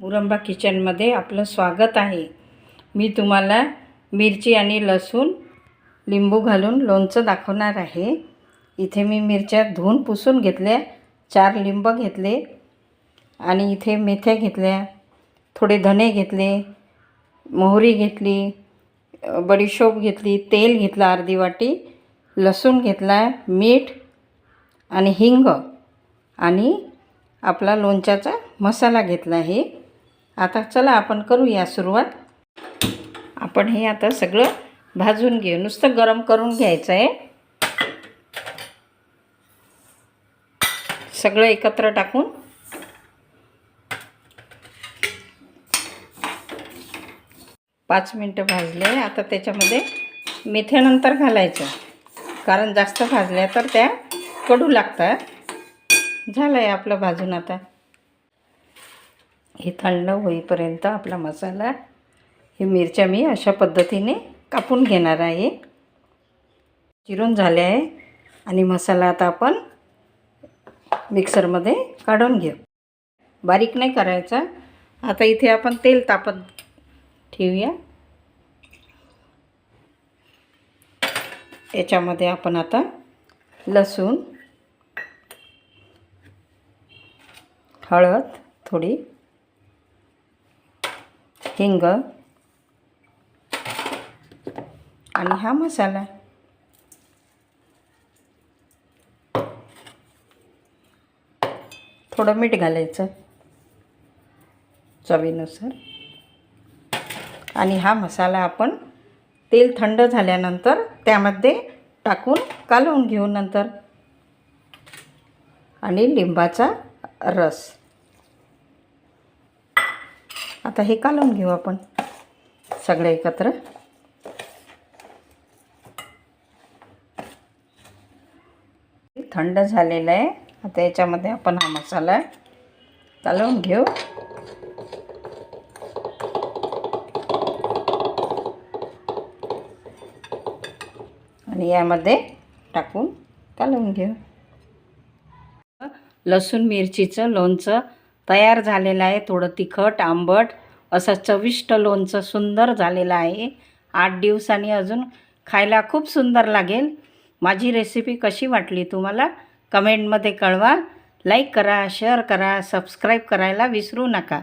मुरंबा किचनमध्ये आपलं स्वागत आहे। मी तुम्हाला मिरची आणि लसूण लिंबू घालून लोणचं दाखवणार आहे। इथे मी मिरच्या धुवून पुसून घेतल्या, 4 लिंब घेतले आणि इथे मेथ्या घेतल्या, थोडे धने घेतले, मोहरी घेतली, बडीशोप घेतली, तेल घेतलं अर्धी वाटी, लसूण घेतला, मीठ आणि हिंग आणि आपला लोणच्याचा मसाला घेतला आहे। आता चला आपण करूया सुरुवात। आपण हे आता सगळं भाजून घेऊ, नुसतं गरम करून घ्यायचं आहे। सगळं एकत्र टाकून पाच मिनिटं भाजले। आता त्याच्यामध्ये मेथ्यानंतर घालायचं, कारण जास्त भाजल्या तर त्या कडू लागतात। झालं आहे आपलं भाजून। आता हे थंड होईपर्यंत आपला मसाला, हे मिरच्या मी अशा पद्धतीने कापून घेणार आहे। चिरून झाले आहे आणि मसाला आता आपण मिक्सरमध्ये काढून घेऊ, बारीक नाही करायचा। आता इथे आपण तेल तापत ठेवूया। याच्यामध्ये आपण आता लसूण, हळद थोडी, हिंग आणि हा मसाला, थोडं मीठ घालायचं चवीनुसार। आणि हा मसाला आपण तेल थंड झाल्यानंतर त्यामध्ये टाकून कालवून घेऊ नंतर। आणि लिंबाचा रस आता हे कालवून घेऊ आपण सगळे एकत्र। थंड झालेला आहे। आता याच्यामध्ये आपण हा मसाला कालवून घेऊ। आणि यामध्ये टाकून कालवून घेऊ। लसूण मिरचीचं लोणचं तयार झालेलं आहे। थोडं तिखट आंबट असं चविष्ट लोणचं सुंदर झालेलं आहे। 8 दिवसांनी अजून खायला खूप सुंदर लागेल। माझी रेसिपी कशी वाटली तुम्हाला कमेंटमध्ये कळवा। लाईक करा, शेअर करा, सबस्क्राईब करायला विसरू नका।